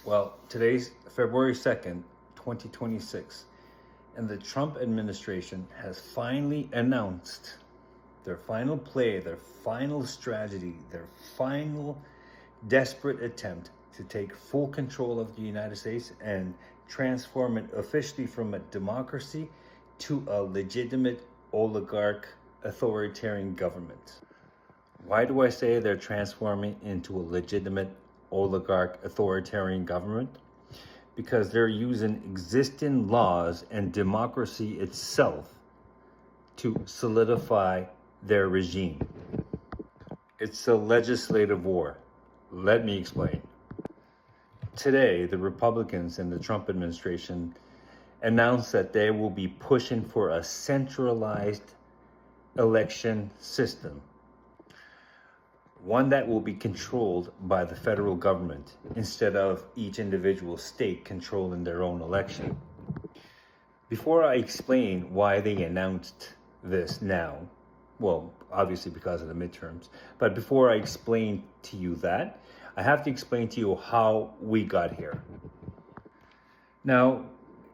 Well, today's February 2nd, 2026, and the Trump administration has finally announced their final play, their final strategy, their final desperate attempt to take full control of the United States and transform it officially from a democracy to a legitimate oligarch authoritarian government. Why do I say they're transforming into a legitimate oligarch authoritarian government? Because they're using existing laws and democracy itself to solidify their regime. It's a legislative war. Let me explain. Today, the Republicans and the Trump administration announced that they will be pushing for a centralized election system, one that will be controlled by the federal government instead of each individual state controlling their own election. Before I explain why they announced this now, well, obviously because of the midterms, but before I explain to you that, I have to explain to you how we got here. Now,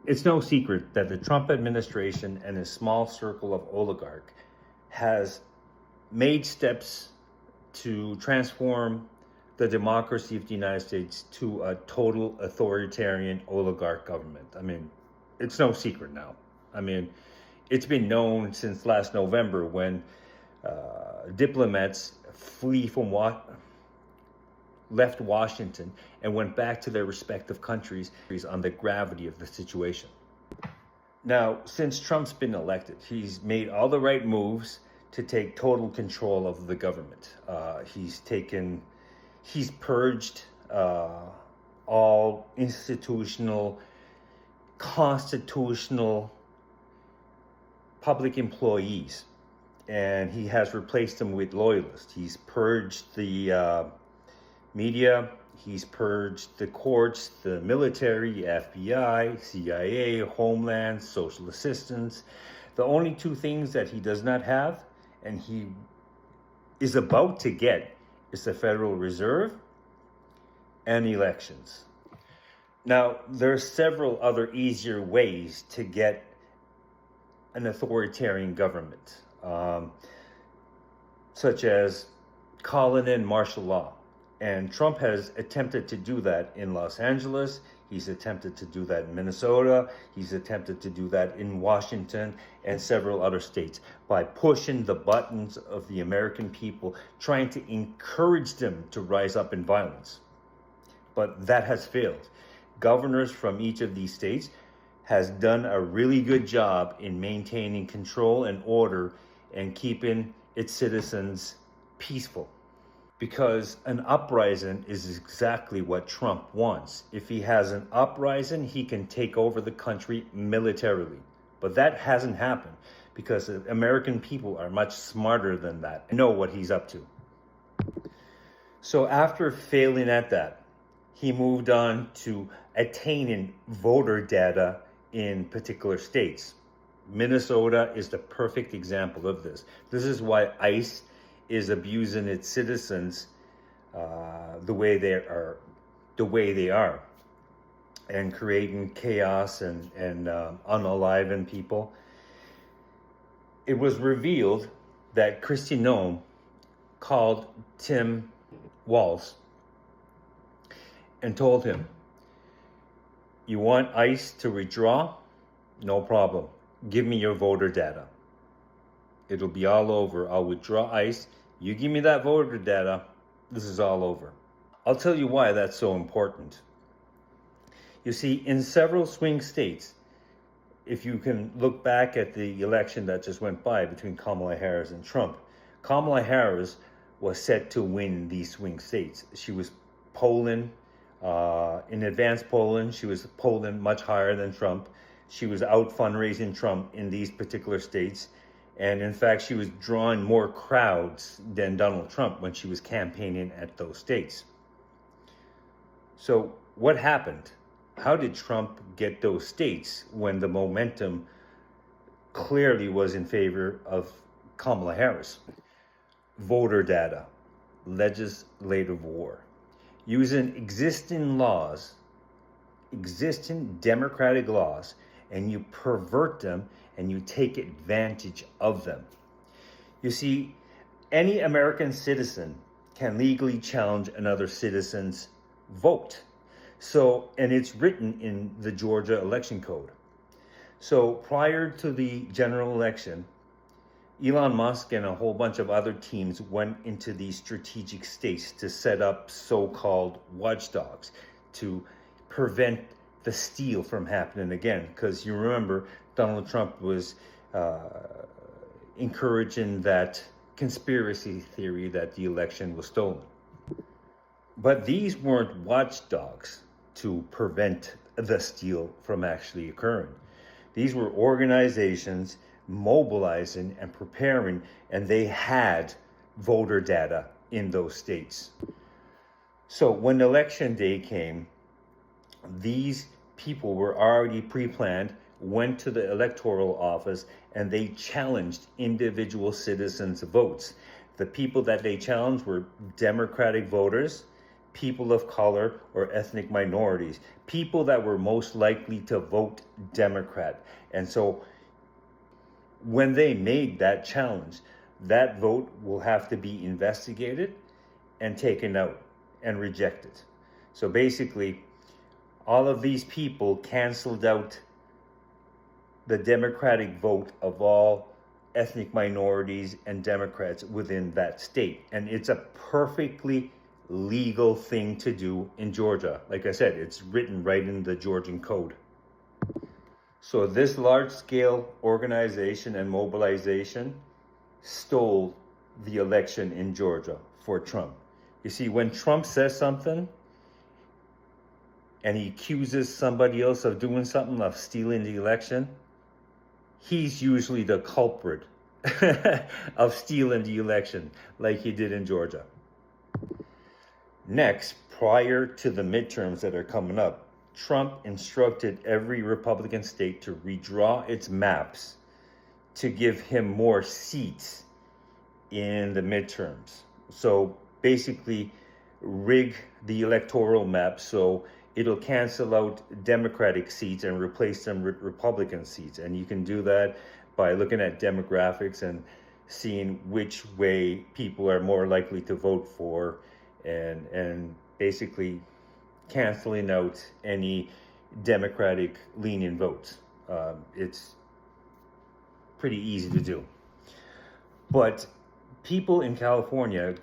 it's no secret that the Trump administration and a small circle of oligarchs has made steps to transform the democracy of the United States to a total authoritarian oligarch government. I mean, it's no secret now. I mean, it's been known since last November when diplomats left Washington and went back to their respective countries on the gravity of the situation. Now, since Trump's been elected, he's made all the right moves to take total control of the government. He's purged all institutional, constitutional public employees, and he has replaced them with loyalists. He's purged the media, he's purged the courts, the military, FBI, CIA, Homeland, social assistance. The only two things that he does not have, and he is about to get, is the Federal Reserve and elections. Now, there are several other easier ways to get an authoritarian government, such as calling in martial law. And Trump has attempted to do that in Los Angeles. He's attempted to do that in Minnesota. He's attempted to do that in Washington and several other states by pushing the buttons of the American people, trying to encourage them to rise up in violence. But that has failed. Governors from each of these states has done a really good job in maintaining control and order and keeping its citizens peaceful. Because an uprising is exactly what Trump wants. If he has an uprising, he can take over the country militarily. But that hasn't happened because the American people are much smarter than that and know what he's up to. So after failing at that, he moved on to attaining voter data in particular states. Minnesota is the perfect example of this. This is why ICE is abusing its citizens the way they are, and creating chaos and unaliving people. It was revealed that Kristi Noem called Tim Walz and told him, "You want ICE to withdraw? No problem. Give me your voter data. It'll be all over. I'll withdraw ICE. You give me that voter data, this is all over." I'll tell you why that's so important. You see, in several swing states, if you can look back at the election that just went by between Kamala Harris and Trump, Kamala Harris was set to win these swing states. She was polling, in advanced polling, she was polling much higher than Trump. She was out fundraising Trump in these particular states. And in fact, she was drawing more crowds than Donald Trump when she was campaigning at those states. So what happened? How did Trump get those states when the momentum clearly was in favor of Kamala Harris? Voter data, legislative war, using existing laws existing democratic laws and you pervert them and you take advantage of them. You see, any American citizen can legally challenge another citizen's vote. So, and it's written in the Georgia election code. So prior to the general election, Elon Musk and a whole bunch of other teams went into these strategic states to set up so-called watchdogs to prevent the steal from happening again. Because you remember, Donald Trump was encouraging that conspiracy theory that the election was stolen. But these weren't watchdogs to prevent the steal from actually occurring. These were organizations mobilizing and preparing, and they had voter data in those states. So when election day came, these people were already pre-planned, went to the electoral office, and they challenged individual citizens' votes. The people that they challenged were Democratic voters, people of color or ethnic minorities, people that were most likely to vote Democrat. And so when they made that challenge, that vote will have to be investigated and taken out and rejected. So basically, all of these people canceled out the Democratic vote of all ethnic minorities and Democrats within that state. And it's a perfectly legal thing to do in Georgia. Like I said, it's written right in the Georgian code. So this large-scale organization and mobilization stole the election in Georgia for Trump. You see, when Trump says something and he accuses somebody else of doing something, of stealing the election, he's usually the culprit of stealing the election, like he did in Georgia. Next, prior to the midterms that are coming up, Trump instructed every Republican state to redraw its maps to give him more seats in the midterms. So basically, rig the electoral map so it'll cancel out Democratic seats and replace them with Republican seats. And you can do that by looking at demographics and seeing which way people are more likely to vote for, and basically canceling out any Democratic leaning votes. It's pretty easy to do. But people in California,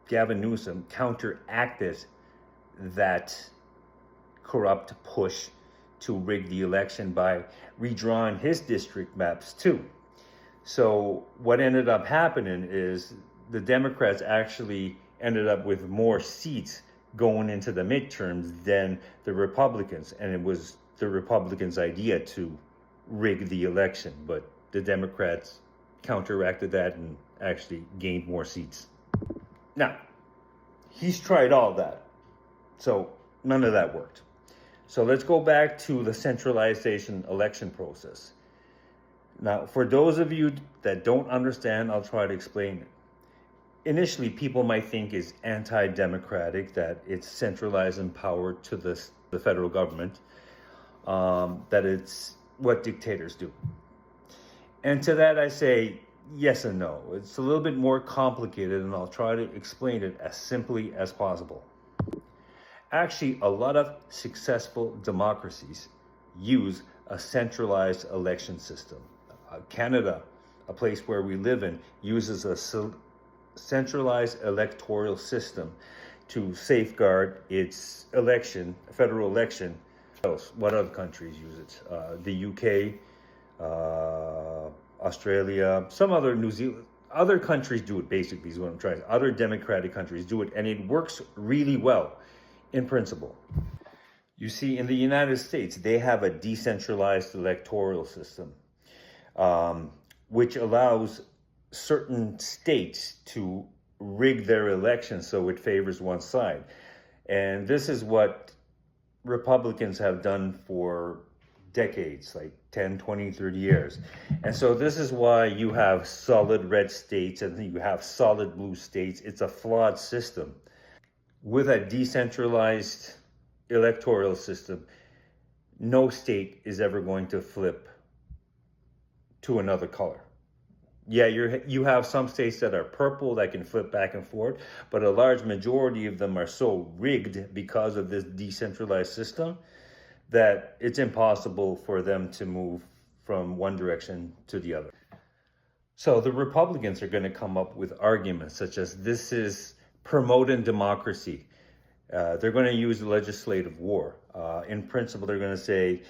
Gavin Newsom, counteracted that corrupt push to rig the election by redrawing his district maps too. So what ended up happening is the Democrats actually ended up with more seats going into the midterms than the Republicans, and it was the Republicans' idea to rig the election, but the Democrats counteracted that and actually gained more seats. Now, he's tried all that, so none of that worked. So let's go back to the centralization election process. Now, for those of you that don't understand, I'll try to explain it. Initially, people might think it's anti-democratic, that it's centralizing power to the federal government, that it's what dictators do. And to that I say yes and no. It's a little bit more complicated, and I'll try to explain it as simply as possible. Actually, a lot of successful democracies use a centralized election system. Canada, a place where we live in, uses a centralized electoral system to safeguard its election, federal election. What other countries use it? The UK, Australia, some other, New Zealand, other countries do it basically is what I'm trying. Other democratic countries do it, and it works really well in principle. You see, in the United States, they have a decentralized electoral system, which allows certain states to rig their elections so it favors one side. And this is what Republicans have done for decades, like 10, 20, 30 years. And so this is why you have solid red states and you have solid blue states. It's a flawed system. With a decentralized electoral system, no state is ever going to flip to another color. Yeah, you have some states that are purple that can flip back and forth, but a large majority of them are so rigged because of this decentralized system that it's impossible for them to move from one direction to the other. So the Republicans are going to come up with arguments such as this is promoting democracy. They're going to use legislative war. In principle, they're going to say,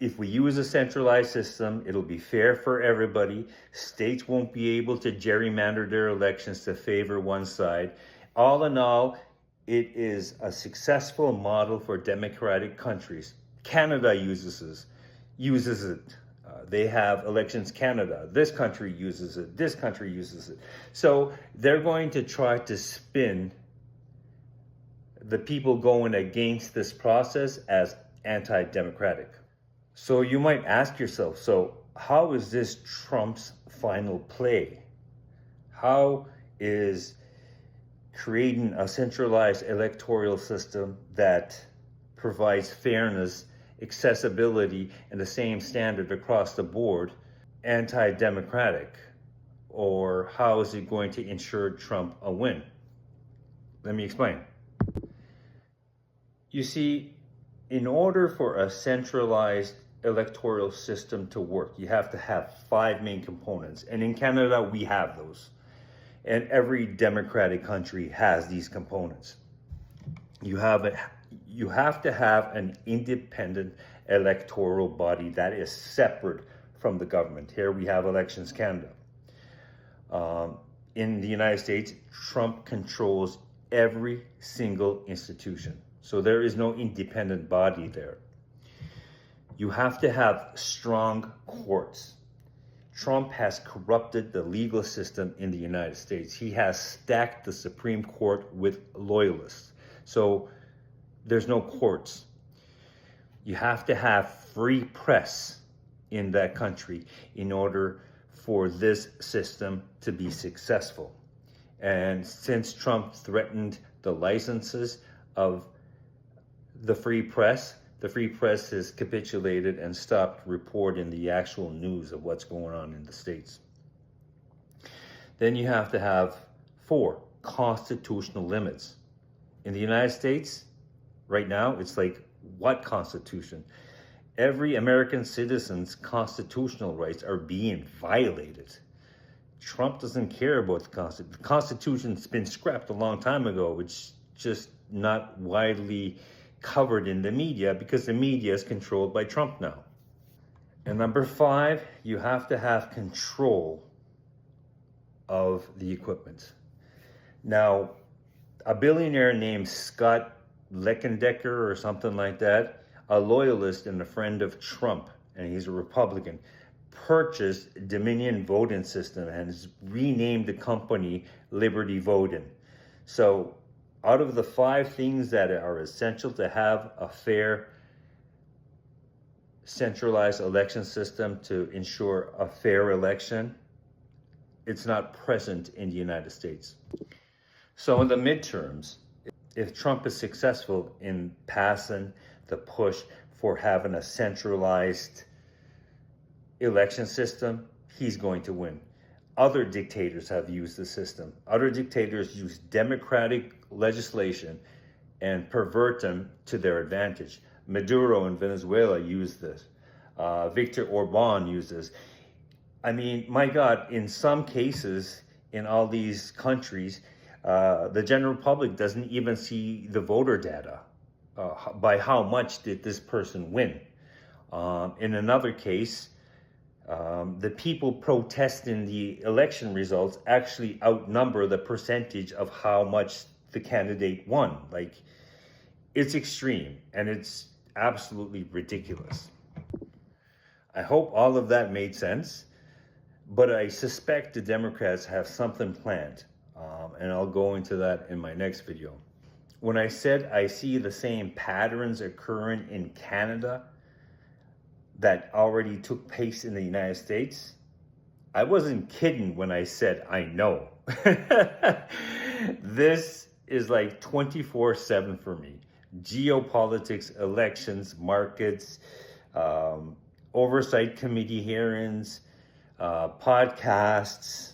if we use a centralized system, it'll be fair for everybody. States won't be able to gerrymander their elections to favor one side. All in all, it is a successful model for democratic countries. Canada uses it. They have Elections Canada. This country uses it. This country uses it. So they're going to try to spin the people going against this process as anti-democratic. So you might ask yourself, so how is this Trump's final play? How is creating a centralized electoral system that provides fairness, accessibility, and the same standard across the board anti-democratic? Or how is it going to ensure Trump a win? Let me explain. You see, in order for a centralized electoral system to work, you have to have 5 main components. And in Canada, we have those. And every democratic country has these components. You have to have an independent electoral body that is separate from the government. Here we have Elections Canada. In the United States, Trump controls every single institution. So there is no independent body there. You have to have strong courts. Trump has corrupted the legal system in the United States. He has stacked the Supreme Court with loyalists. So there's no courts. You have to have free press in that country in order for this system to be successful. And since Trump threatened the licenses of the free press has capitulated and stopped reporting the actual news of what's going on in the States. Then you have to have 4 constitutional limits. In the United States, right now, it's like, what constitution? Every American citizen's constitutional rights are being violated. Trump doesn't care about the Constitution. The Constitution's been scrapped a long time ago. It's just not widely covered in the media because the media is controlled by Trump now. And number 5, you have to have control of the equipment. Now, a billionaire named Scott Leckendecker or something like that, a loyalist and a friend of Trump, and he's a Republican, purchased Dominion voting system and has renamed the company Liberty Voting. So out of the 5 things that are essential to have a fair, centralized election system to ensure a fair election, it's not present in the United States. So in the midterms, if Trump is successful in passing the push for having a centralized election system, he's going to win. Other dictators have used the system. Other dictators use democratic legislation and pervert them to their advantage. Maduro in Venezuela used this. Viktor Orban used this. I mean, my God, in some cases, in all these countries, the general public doesn't even see the voter data. By how much did this person win? In another case, the people protesting the election results actually outnumber the percentage of how much the candidate won. Like, it's extreme and it's absolutely ridiculous. I hope all of that made sense, but I suspect the Democrats have something planned, and I'll go into that in my next video. When I said I see the same patterns occurring in Canada that already took place in the United States, I wasn't kidding when I said I know. This is like 24/7 for me. geopolitics, elections, markets, oversight committee hearings, podcasts,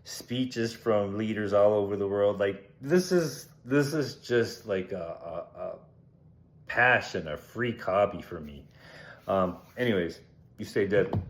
speeches from leaders all over the world. Like this is just like a passion, a freak hobby for me. Anyways, you stay deadly.